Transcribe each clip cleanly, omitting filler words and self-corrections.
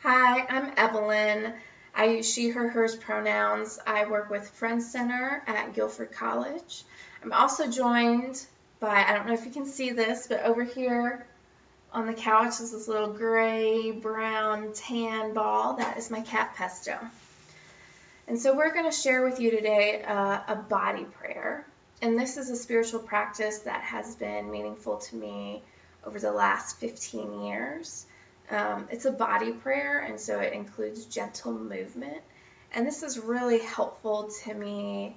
Hi, I'm Evelyn. I use she, her, hers pronouns. I work with Friends Center at Guilford College. I'm also joined by, I don't know if you can see this, but over here on the couch is this little gray, brown, tan ball. That is my cat Pesto. And so we're going to share with you today a body prayer. And this is a spiritual practice that has been meaningful to me over the last 15 years. It's a body prayer, and so it includes gentle movement. And this is really helpful to me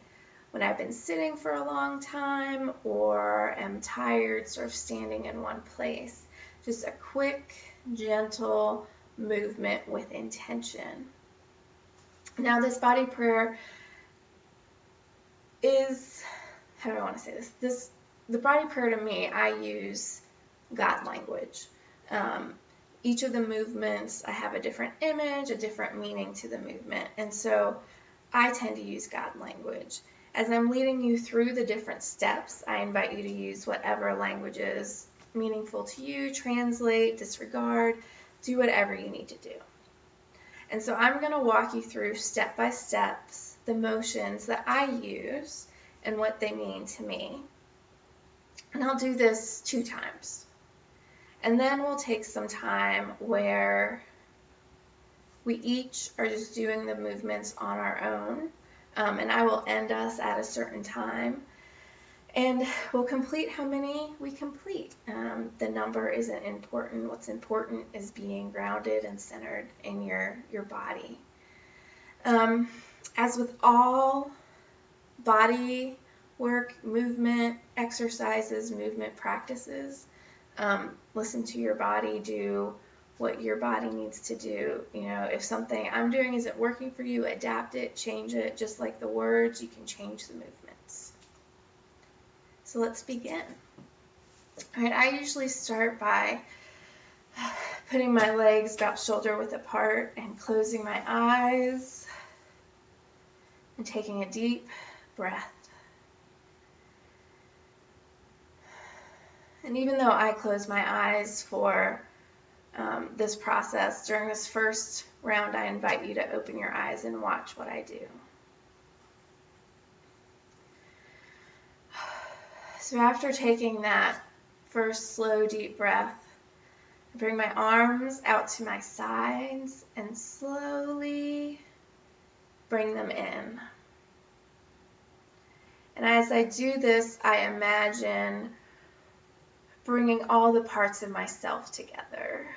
when I've been sitting for a long time or am tired, sort of standing in one place. Just a quick, gentle movement with intention. Now, this body prayer is, how do I want to say this? The body prayer to me, I use God language. Each of the movements, I have a different image, a different meaning to the movement. And so I tend to use God language. As I'm leading you through the different steps, I invite you to use whatever language is meaningful to you, translate, disregard, do whatever you need to do. And so I'm going to walk you through step by steps the motions that I use and what they mean to me. And I'll do this 2 times. And then we'll take some time where we each are just doing the movements on our own. And I will end us at a certain time. And we'll complete how many we complete. The number isn't important. What's important is being grounded and centered in your body. As with all body work, movement, exercises, movement practices, listen to your body, do what your body needs to do. You know, if something I'm doing isn't working for you, adapt it, change it. Just like the words, you can change the movements. So let's begin. All right, I usually start by putting my legs about shoulder width apart and closing my eyes and taking a deep breath. And even though I close my eyes for this process, during this first round, I invite you to open your eyes and watch what I do. So after taking that first slow, deep breath, I bring my arms out to my sides and slowly bring them in. And as I do this, I imagine bringing all the parts of myself together.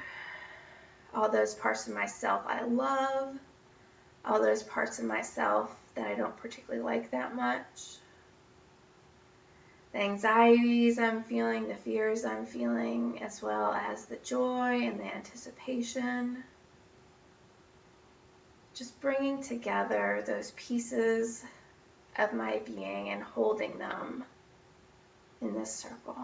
All those parts of myself I love, all those parts of myself that I don't particularly like that much. The anxieties I'm feeling, the fears I'm feeling, as well as the joy and the anticipation. Just bringing together those pieces of my being and holding them in this circle.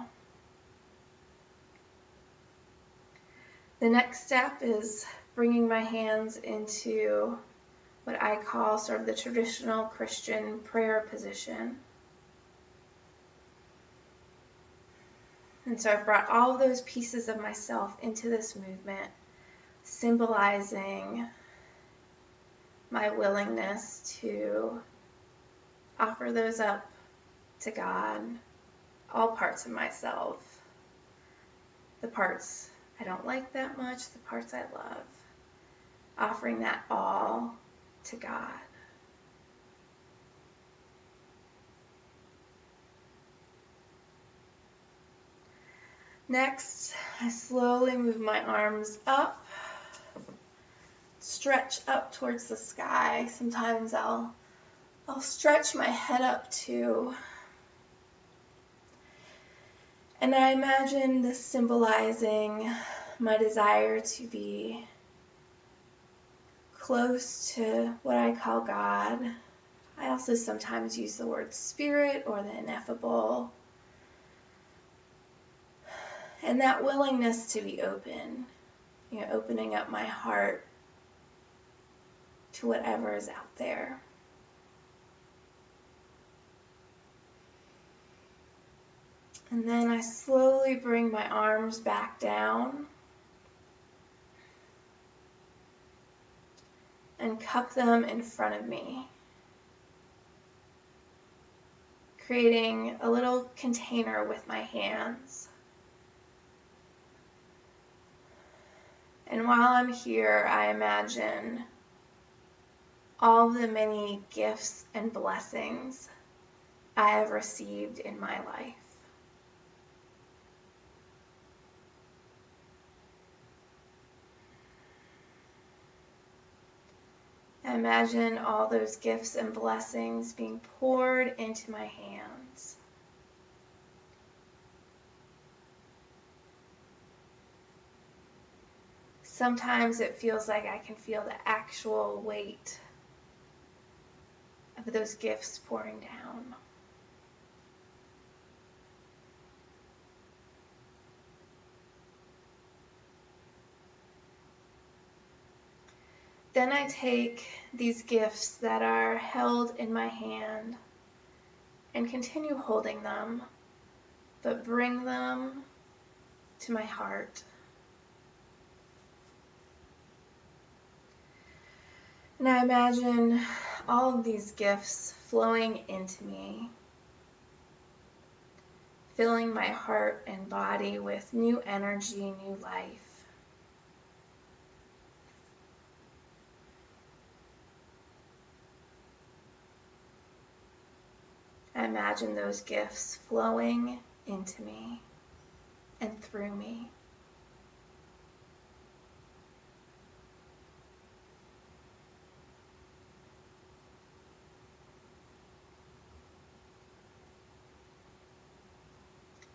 The next step is bringing my hands into what I call sort of the traditional Christian prayer position. And so I've brought all of those pieces of myself into this movement, symbolizing my willingness to offer those up to God, all parts of myself, the parts I don't like that much, the parts I love, offering that all to God. Next, I slowly move my arms up, stretch up towards the sky. Sometimes I'll stretch my head up too. And I imagine this symbolizing my desire to be close to what I call God. I also sometimes use the word spirit or the ineffable. And that willingness to be open, opening up my heart to whatever is out there. And then I slowly bring my arms back down. and cup them in front of me, creating a little container with my hands. And while I'm here, I imagine all the many gifts and blessings I have received in my life. I imagine all those gifts and blessings being poured into my hands. Sometimes it feels like I can feel the actual weight of those gifts pouring down. Then I take these gifts that are held in my hand and continue holding them, but bring them to my heart. And I imagine all of these gifts flowing into me, filling my heart and body with new energy, new life. I imagine those gifts flowing into me and through me.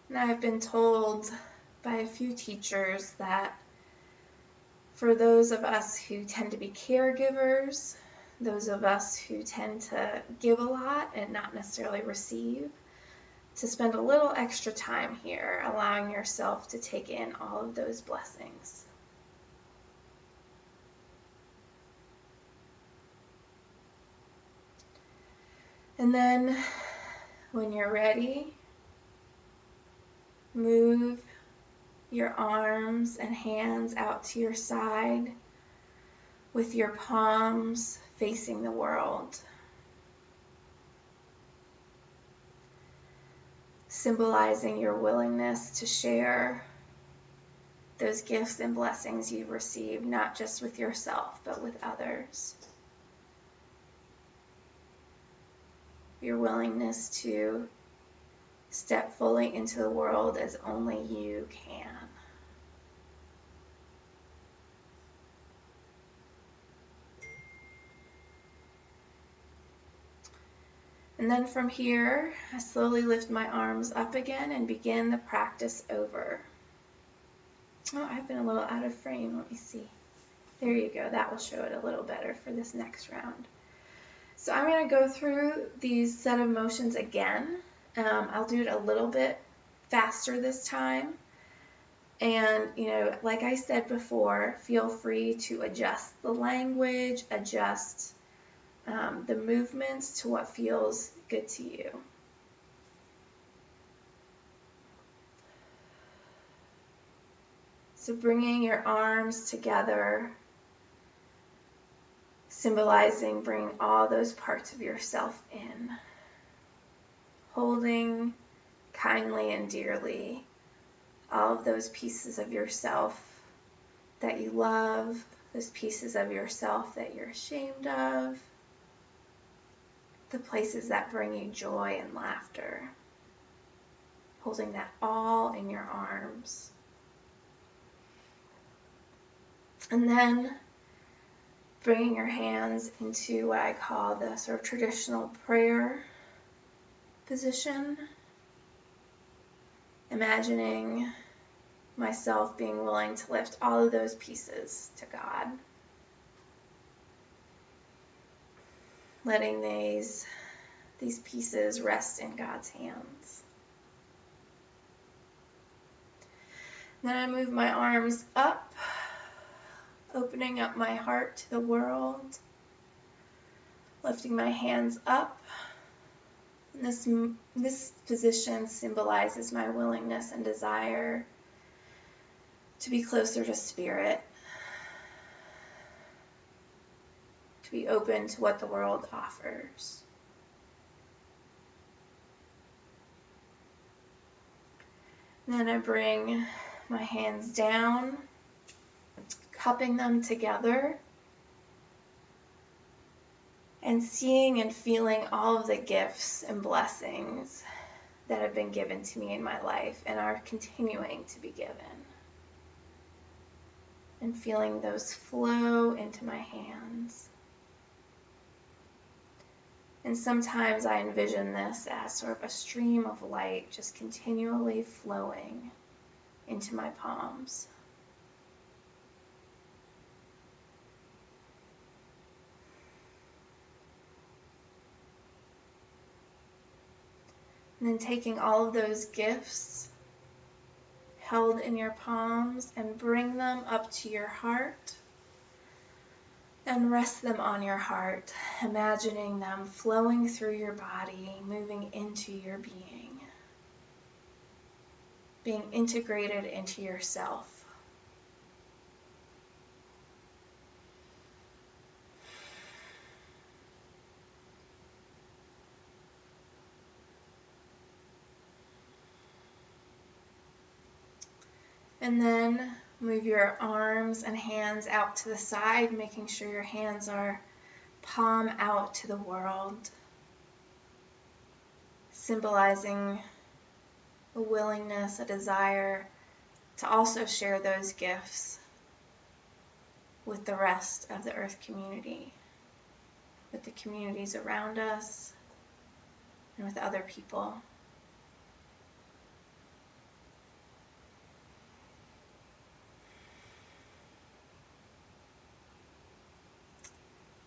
And I've been told by a few teachers that for those of us who tend to be caregivers, those of us who tend to give a lot and not necessarily receive, to spend a little extra time here, allowing yourself to take in all of those blessings. And then when you're ready, move your arms and hands out to your side with your palms facing the world, symbolizing your willingness to share those gifts and blessings you've received, not just with yourself, but with others. Your willingness to step fully into the world as only you can. And then from here, I slowly lift my arms up again and begin the practice over. Oh, I've been a little out of frame. Let me see. There you go. That will show it a little better for this next round. So I'm going to go through these set of motions again. I'll do it a little bit faster this time. And, like I said before, feel free to adjust the language, adjust the movements to what feels good to you. So bringing your arms together, symbolizing bringing all those parts of yourself in, holding kindly and dearly all of those pieces of yourself that you love, those pieces of yourself that you're ashamed of, the places that bring you joy and laughter, holding that all in your arms. And then bringing your hands into what I call the sort of traditional prayer position, imagining myself being willing to lift all of those pieces to God, letting these pieces rest in God's hands. Then I move my arms up, opening up my heart to the world, lifting my hands up. And this position symbolizes my willingness and desire to be closer to Spirit, to be open to what the world offers. Then I bring my hands down, cupping them together, and seeing and feeling all of the gifts and blessings that have been given to me in my life and are continuing to be given. And feeling those flow into my hands. And sometimes I envision this as sort of a stream of light just continually flowing into my palms. And then taking all of those gifts held in your palms and bring them up to your heart and rest them on your heart, imagining them flowing through your body, moving into your being integrated into yourself. And then move your arms and hands out to the side, making sure your hands are palm out to the world, symbolizing a willingness, a desire to also share those gifts with the rest of the earth community, with the communities around us, and with other people.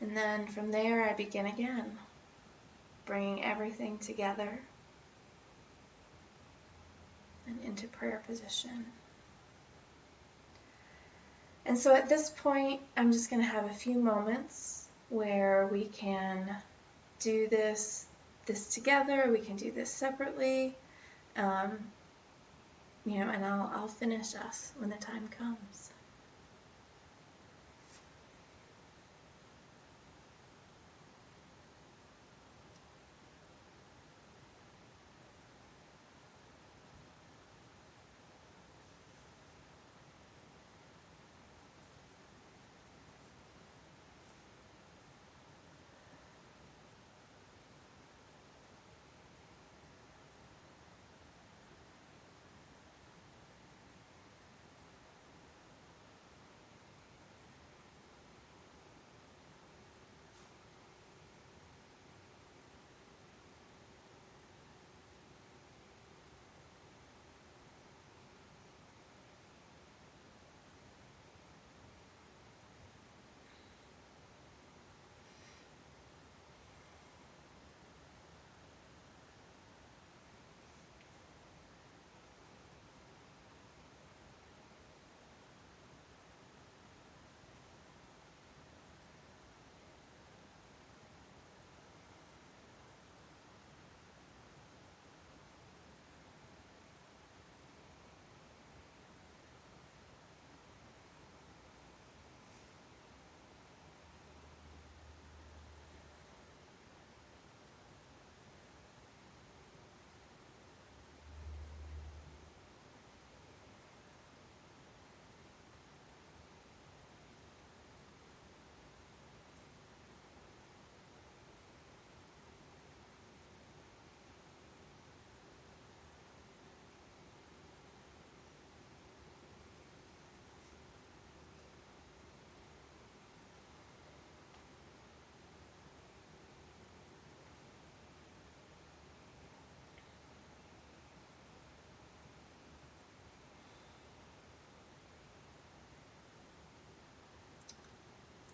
And then from there I begin again, bringing everything together and into prayer position. And so at this point, I'm just going to have a few moments where we can do this together, we can do this separately, and I'll finish us when the time comes.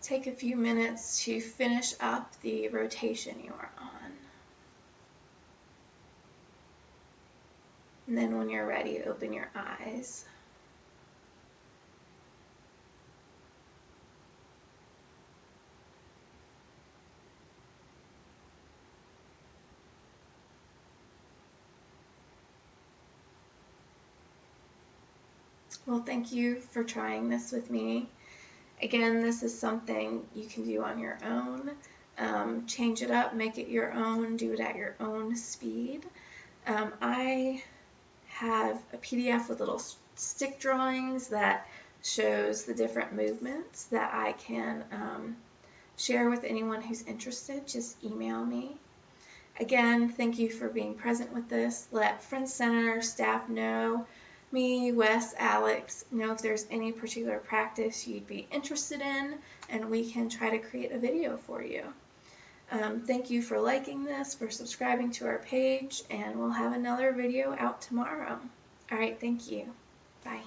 Take a few minutes to finish up the rotation you are on. And then when you're ready, open your eyes. Well, thank you for trying this with me. Again, this is something you can do on your own. Change it up, make it your own, do it at your own speed. I have a PDF with little stick drawings that shows the different movements that I can share with anyone who's interested. Just email me. Again, thank you for being present with this. Let Friends Center staff know, me, Wes, Alex, know if there's any particular practice you'd be interested in, and we can try to create a video for you. Thank you for liking this, for subscribing to our page, and we'll have another video out tomorrow. All right, thank you. Bye.